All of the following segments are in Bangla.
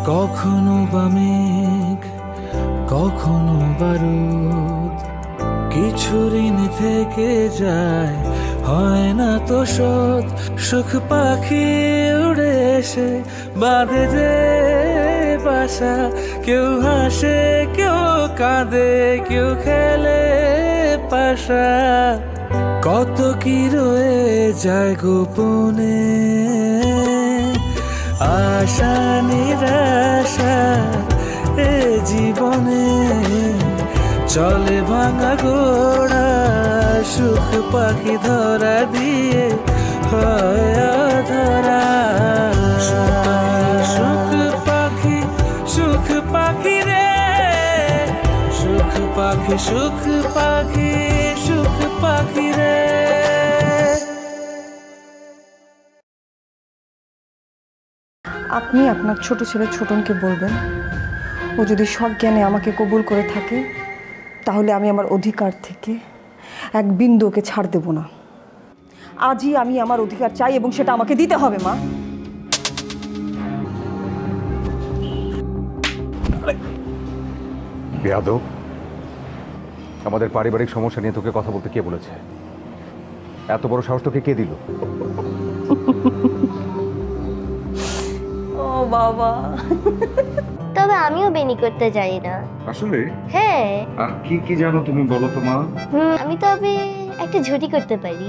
কখনো বা মেঘ, কখনো বারুদ, কিছু ঋণ থেকে যায়, হয় না তো শোধ। সুখ পাখি উড়ে এসে বাঁধে যে বাসা, কেউ হাসে কেউ কাঁদে কেউ খেলে পাশা। কত কি রয়ে যায় গোপনে, আশা নিরাশা এ জীবনে। চলে ভাঙা ঘোড়া, সুখ পাখি ধরা দিয়ে হয় ধরা। সুখ পাখি, সুখ পাখি রে, সুখ পাখি, সুখ পাখি, সুখ পাখি রে। আপনি আপনার ছোট ছেলে ছোটনকে বলবেন, ও যদি সজ্ঞানে আমাকে কবুল করে থাকে তাহলে আমি আমার অধিকার থেকে এক বিন্দু ওকে ছাড় দেব না। আজই আমি আমার অধিকার চাই এবং সেটা আমাকে দিতে হবে। মা, বেয়াদব, আমাদের পারিবারিক সমস্যা নিয়ে তোকে কথা বলতে কে বলেছে? এত বড় সাহস তোকে কে দিল? ও বাবা, তবে আমিও বেনি করতে জানি না আসলে। হ্যাঁ, আর কি কি জানো তুমি বলো তো মা? আমি তবে একটা ঝুটি করতে পারি।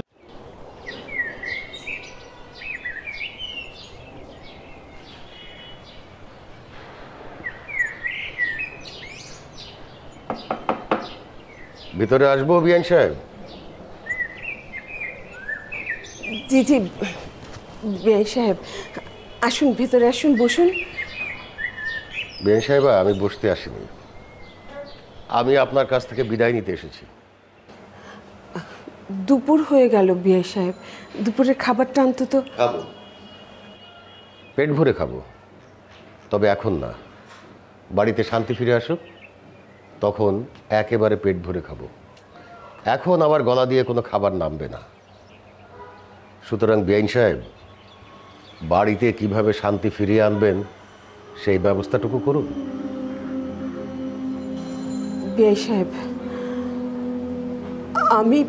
ভিতরে আসবো বিয়ান সাহেব? জি জি বিয়ান সাহেব, আসুন ভিতরে আসুন, বসুন। বিয়ান সাহেবা, আমি বসতে আসিনি, আমি আপনার কাছ থেকে বিদায় নিতে এসেছি। দুপুর হয়ে গেল বিয়ান সাহেব, দুপুরের খাবারটা অন্তত। খাবো, পেট ভরে খাবো, তবে এখন না। বাড়িতে শান্তি ফিরে আসুক, তখন একেবারে পেট ভরে খাবো। এখন আমার গলা দিয়ে কোনো খাবার নামবে না। সুতরাং বিয়ান সাহেব, বাড়িতে কিভাবে শান্তি ফিরিয়ে আনবেন সেই ব্যবস্থাটুকু করুন। বিয়ান সাহেব, আমি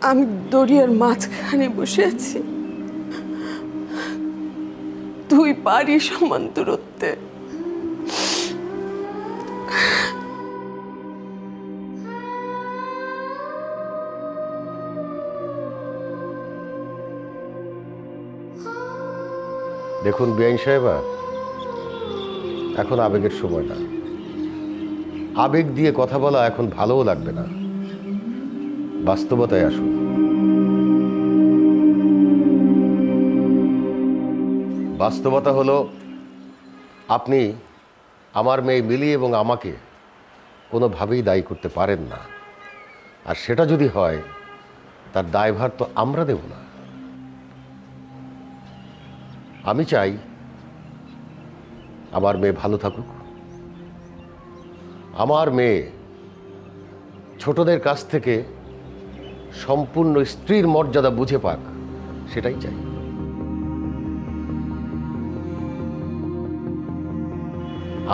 আমি দরিয়ার মাঝখানে বসে আছি, 2 পাড়ি সমান দূরত্বে। দেখুন বিয়ান সাহেবা, এখন আবেগের সময় না। আবেগ দিয়ে কথা বলা এখন ভালোও লাগবে না। বাস্তবতায় আসুন। বাস্তবতা হলো, আপনি আমার মেয়ে মিলি এবং আমাকে কোনোভাবেই দায়ী করতে পারেন না। আর সেটা যদি হয়, তার দায়ভার তো আমরা দেব না। আমি চাই আমার মেয়ে ভালো থাকুক, আমার মেয়ে ছোটদের কাছ থেকে সম্পূর্ণ স্ত্রীর মর্যাদা বুঝে পাক, সেটাই চাই।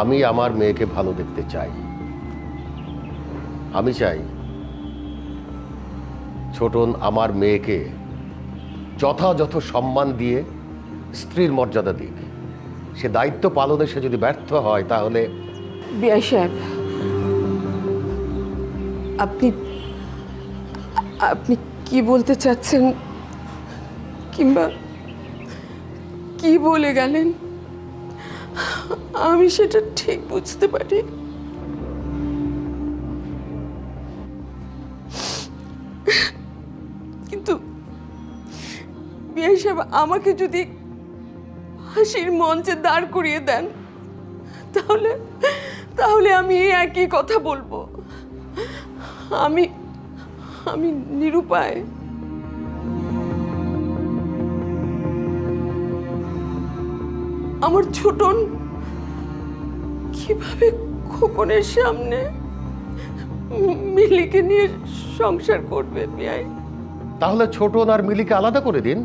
আমি আমার মেয়েকে ভালো দেখতে চাই। আমি চাই ছোটন আমার মেয়েকে যথাযথ সম্মান দিয়ে স্ত্রীর মর্যাদা দিক। সে দায়িত্ব পালনে সে যদি ব্যর্থ হয়, তাহলে। বিয়ান সাহেব, আপনি আপনি কি বলতে চাচ্ছেন, কিংবা কি বলে গেলেন, আমি সেটা ঠিক বুঝতে পারি। কিন্তু বিয়ান সাহেব, আমাকে যদি হাসির মঞ্চে দাঁড় করিয়ে দেন, তাহলে তাহলে আমি একই কথা বলবো। আমি আমি নিরুপায়। আমার ছোটন কিভাবে খোকনের সামনে মিলিকে নিয়ে সংসার করবে বিয়াই? তাহলে ছোটন আর মিলিকে আলাদা করে দিন,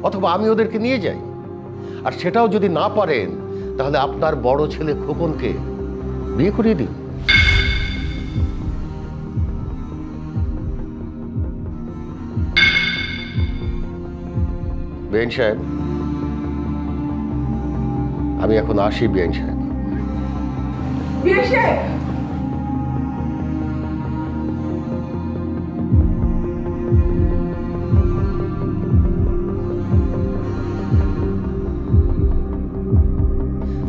অথবা আমি ওদেরকে নিয়ে যাই। আর সেটাও যদি না পারেন, তাহলে আপনার বড় ছেলে খোকনকে বিয়ে করিয়ে দিন। বেআইন সাহেব, আমি এখন আসি। বেআইন সাহেব,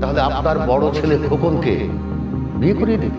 তাহলে আপনার বড় ছেলে খোকনকে বিয়ে করিয়ে দিন।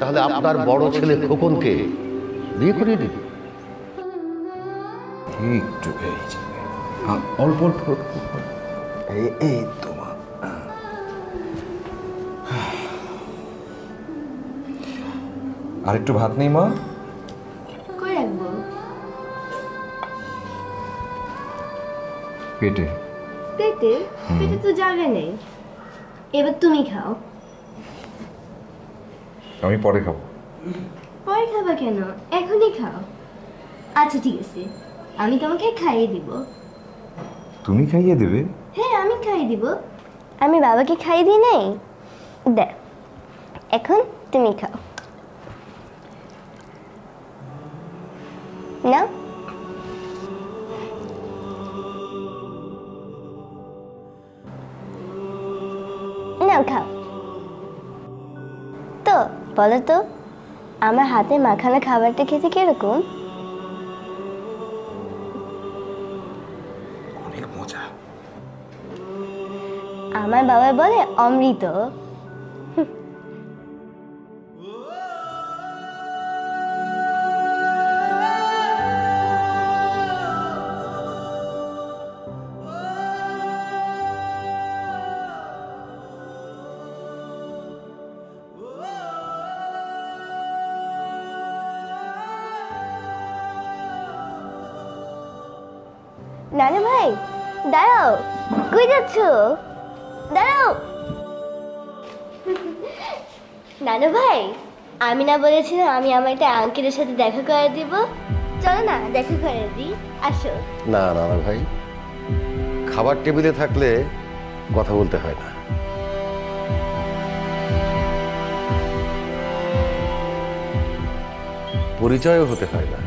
তাহলে আপনার বড় ছেলে খোকনকে বিয়ে করিয়ে দিন। একটু অল্প অল্প এই তো মা। আর একটু ভাত নেই মা? কই রাখবো? পেটে। পেটে? পেটে তো জায়গা নেই। এবার তুমি খাও। আমি পরে খাবো। পরে খাবা কেন? এখনই খাও। আচ্ছা ঠিক আছে, আমি তোমাকে খাইয়ে দিব। তুমি খাইয়ে দেবে? হ্যাঁ, আমি খাইয়ে দিব। আমি বাবাকে খাইয়ে দিই নাই? দে, এখন তুমি খাও। না, নাও খাও। তো বলো তো, আমার হাতে মাখানো খাবারটা খেতে কিরকম? অনেক মজা। আমার বাবা বলে অমৃত। নানু ভাই দাঁড়াও, কই যাচ্ছ? দাঁড়াও। নানু ভাই, আমি না বলেছিলাম আমি আমার একটা আঙ্কেলের সাথে দেখা করে দিব? চলো না দেখা করে দিই, আসো। না না না ভাই, খাবার টেবিলে থাকলে কথা বলতে হয় না। পরিচয়ও হতে হয় না।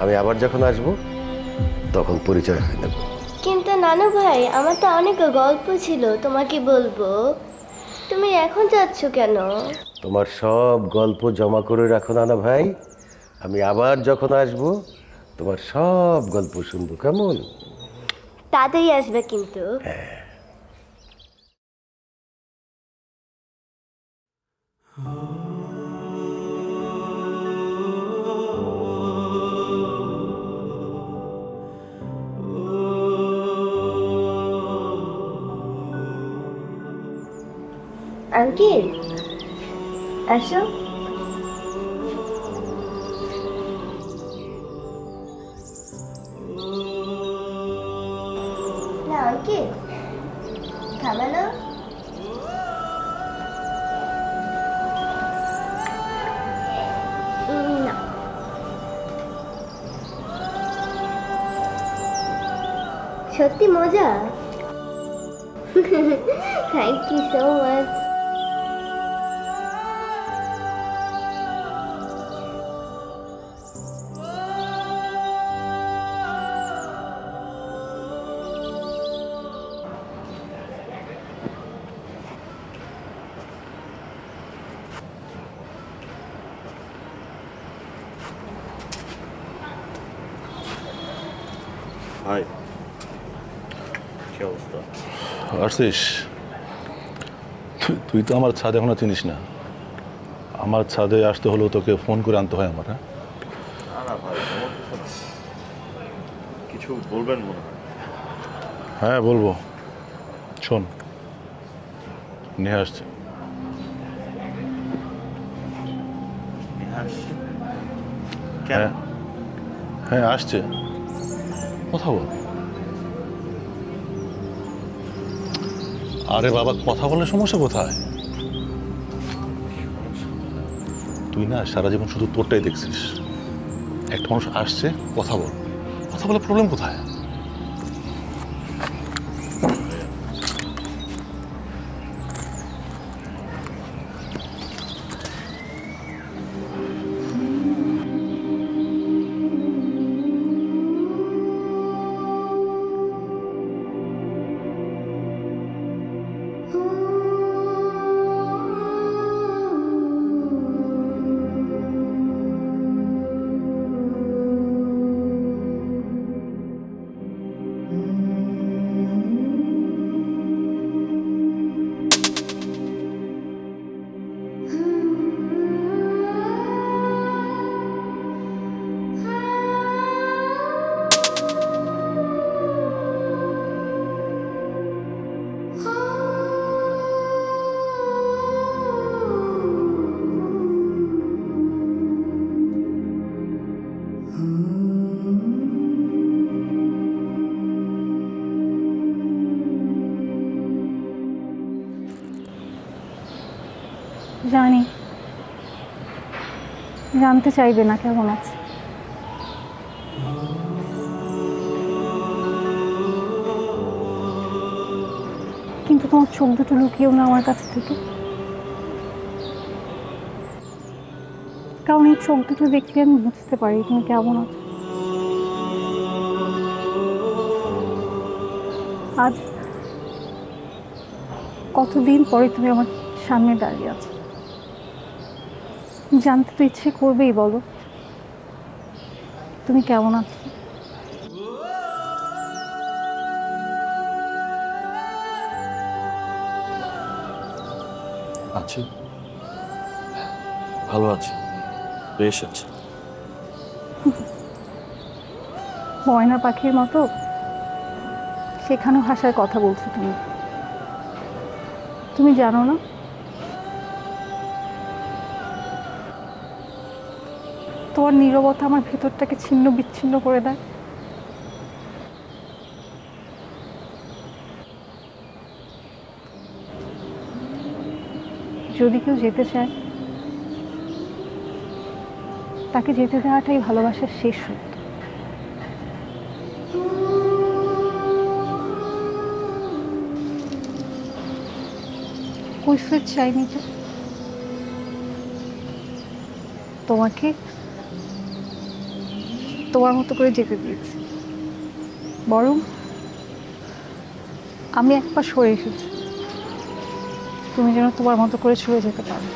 আমি আবার যখন আসবো তখন পরিচয় হয়ে নেব। কিন্তু নানু ভাই, আমার তো অনেক গল্প ছিল তোমাকে বলবো, তুমি এখন যাচ্ছ কেন? তোমার সব গল্প জমা করে রাখো না ভাই, আমি আবার যখন আসবো তোমার সব গল্প শুনবো, কেমন? তাড়াতাড়ি আসবে কিন্তু। আঙ্কেল আসো। না আঙ্কেল, খাবে না? না। সত্যি মজা। Thank you so much. ভাই কি অবস্থা? আসছিস? তুই তো আমার ছাদ এখনো চিনিস না। আমার ছাদে আসতে হলেও তোকে ফোন করে আনতে হয় আমার। হ্যাঁ না ভাই, কিছু বলবেন মনে হয়। হ্যাঁ বলবো, শোন নিয়ে আসছে। হ্যাঁ হ্যাঁ আসছে, কথা বল। আরে বাবা, কথা বলার সমস্যা কোথায়? তুই না সারা জীবন শুধু তোরটাই দেখছিস। একটা মানুষ আসছে, কথা বল। কথা বলে প্রবলেম কোথায়? জানি জানতে চাইবে না কেমন আছে, কিন্তু তোমার চোখ দুটো লুকিয়েও না আমার কাছ থেকে। কারণ এই চোখ দুটো দেখলে আমি বুঝতে পারি তুমি কেমন আছো। আজ কতদিন পরে তুমি আমার সামনে দাঁড়িয়ে আছো, জানতে তো ইচ্ছে করবেই। বলো তুমি কেমন আছো? আছি, ভালো আছি, বেশ আছে। ময়না পাখির মতো শেখানো ভাষায় কথা বলছো তুমি। তুমি জানো না তোমার নীরবতা আমার ভেতরটাকে ছিন্ন বিচ্ছিন্ন করে দেয়। যদি কেউ যেতে চায় তাকে যেতে দেওয়াটাই ভালোবাসার শেষ সত্য। কৈফিয়ত চাইনি যে তোমাকে তোমার মতো করে যেতে দিয়েছি, বরং আমি এক পা সরে এসেছি তুমি যেন তোমার মতো করে ছুঁড়ে যেতে পারো।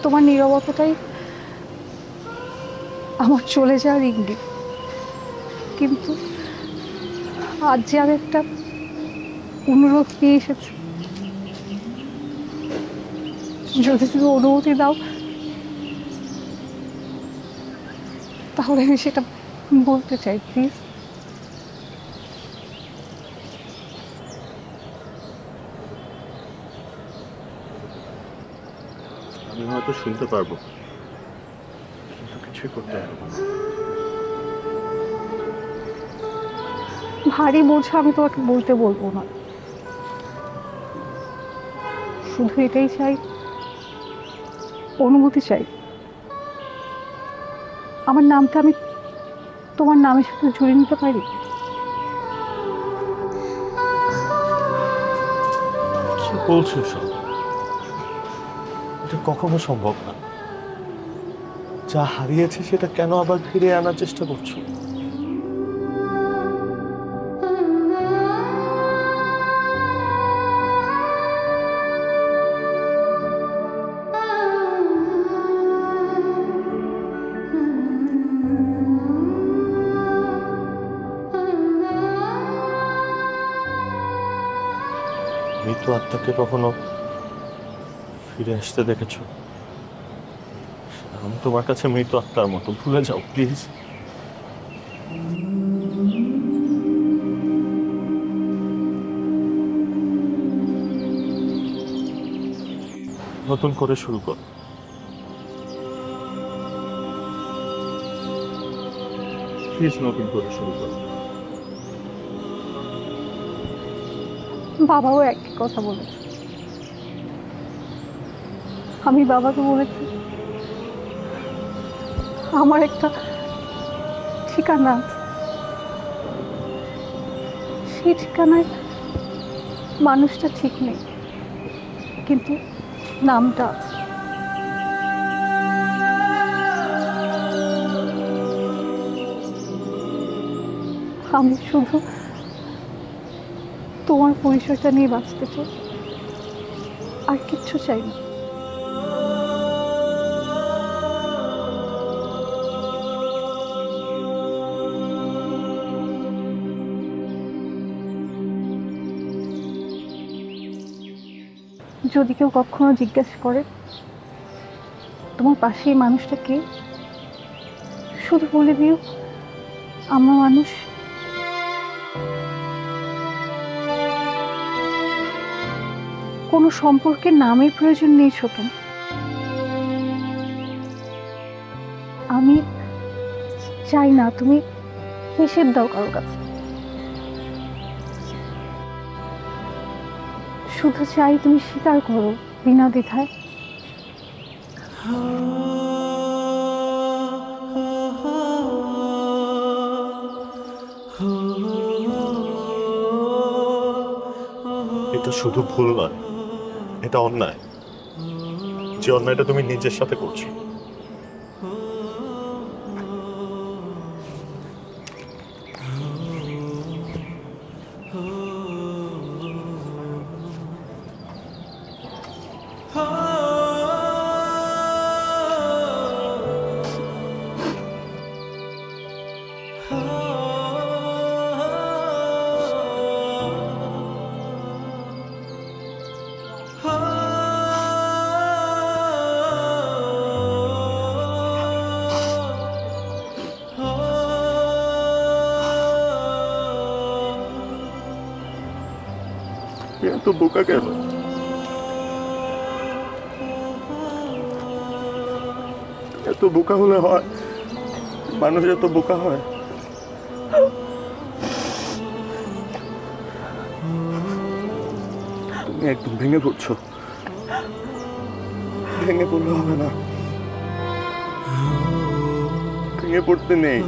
তোমার নীরবতাটাই আমার চলে যাওয়ার ইঙ্গিত। কিন্তু আজ যে আমি একটা অনুরোধ নিয়ে এসেছি, যদি তুমি অনুমতি দাও তাহলে আমি সেটা বলতে চাই, প্লিজ। আমি হয়তো শুনতে পারবো, কিন্তু কিছুই করতে হবে না। ভারী বোঝা আমি তোমাকে বলতে বলবো না, শুধু এটাই চাই, অনুমতি চাই আমার নামটা আমি তোমার নামের সাথে জুড়ে নিতে পারি। কি বলছো সব? এটা কখনো সম্ভব না। যা হারিয়েছে সেটা কেন আবার ফিরিয়ে আনার চেষ্টা করছো? তাকে কখনো ফিরে আসতে দেখেছো? আমি তোমার কাছে মৃত আত্মার মতো, ভুলে যাও প্লিজ। নতুন করে শুরু কর। প্লিজ নতুন করে শুরু কর। বাবাও একই কথা বলেছে। আমি বাবাকে বলেছি আমার একটা ঠিকানা আছে, সেই ঠিকানায় মানুষটা ঠিক নেই, কিন্তু নামটা আছে। আমি শুধু তোমার পরিচয়টা নিয়ে বাঁচতে চাই, আর কিচ্ছু চাই না। যদি কেউ কখনো জিজ্ঞাসা করে তোমার পাশে এই মানুষটা কে, শুধু বলে দিও আমরা মানুষ। কোনো সম্পর্কে নামের প্রয়োজন নেই ছোটন। আমি চাই না তুমি হিসেব দাও কারো কাছে, শুধু চাই তুমি স্বীকার করো বিনা দ্বিধায়। এটা শুধু ভুল নয়, এটা অন্যায়। যে অন্যায়টা তুমি নিজের সাথে করছো। এত বোকা কেন? এত বোকা হলে হয়? মানুষ এত বোকা হয়? তুমি একদম ভেঙে পড়ছো। ভেঙে পড়লে হবে না, ভেঙে পড়তে নেই।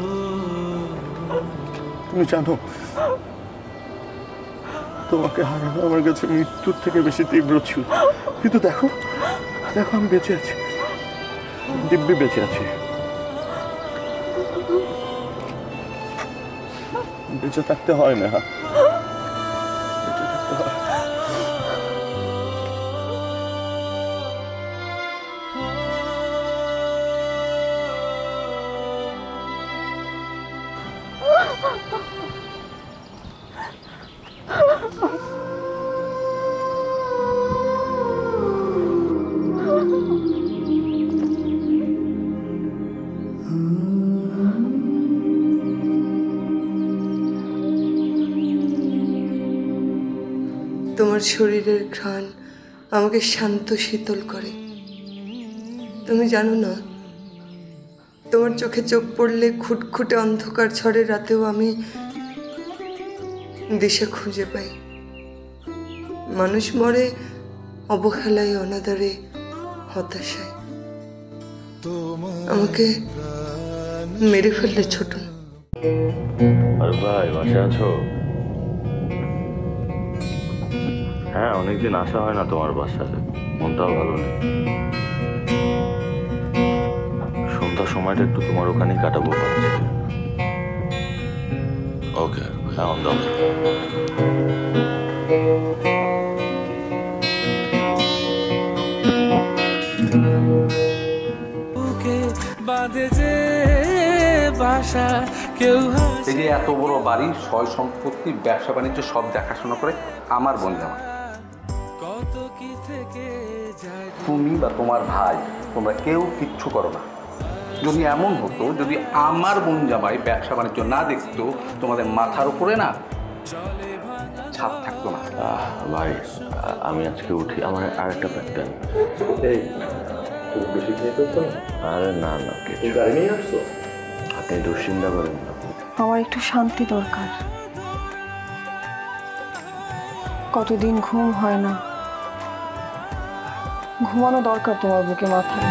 তুমি জানো তোমাকে হারানো আমার কাছে মৃত্যুর থেকে বেশি তীব্র ছিল, কিন্তু দেখো দেখো আমি বেঁচে আছি, দিব্যি বেঁচে আছি। বেঁচে থাকতে হয় না, বেঁচে থাকতে হয়। তোমার শরীরের ঘ্রাণ আমাকে শান্ত শীতল করে। তুমি জানো না, তোমার চোখে চোখ পড়লে খুটখুটে অন্ধকার ঝড়ের রাতেও আমি দিশা খুঁজে পাই। মানুষ মরে অবহেলায়, অনাদরে, হতাশায়। আমাকে মেরে ফেললে ছোট। আরে ভাই, বাসায় আছো? হ্যাঁ, অনেকদিন আসা হয় না তোমার বাসায়, মনটাও ভালো নেই। সন্ধ্যার সময়টা একটু তোমার ওখানেই কাটাবো ভাবছি। ওকে, হ্যাঁ, অন দ্য বাঁধে যে বাসা কেউ। এই যে এত বড় বাড়ি, সয় সম্পত্তি, ব্যবসা বাণিজ্য সব দেখাশোনা করে আমার বোন জামাই। তুমি বা তোমার ভাই তোমরা কেউ কিচ্ছু করো না। যদি এমন হতো, যদি আমার বোন জামাই ব্যবসা বাণিজ্য না দেখতো, তোমাদের মাথার উপরে না ছাদ থাকতো না। ভাই আমি আজকে উঠি, আমার আরেকটা প্যাক দেন। এই তুমি বেশি খেয়ে ফেলতো না? আরে না না, কিছু গাড়ি নিয়ে আসছো? আপনি দুশ্চিন্তা করেন না। আমার একটু শান্তি দরকার। কতদিন ঘুম হয় না, ঘুমানো দরকার তোমার বুকে মাথায়।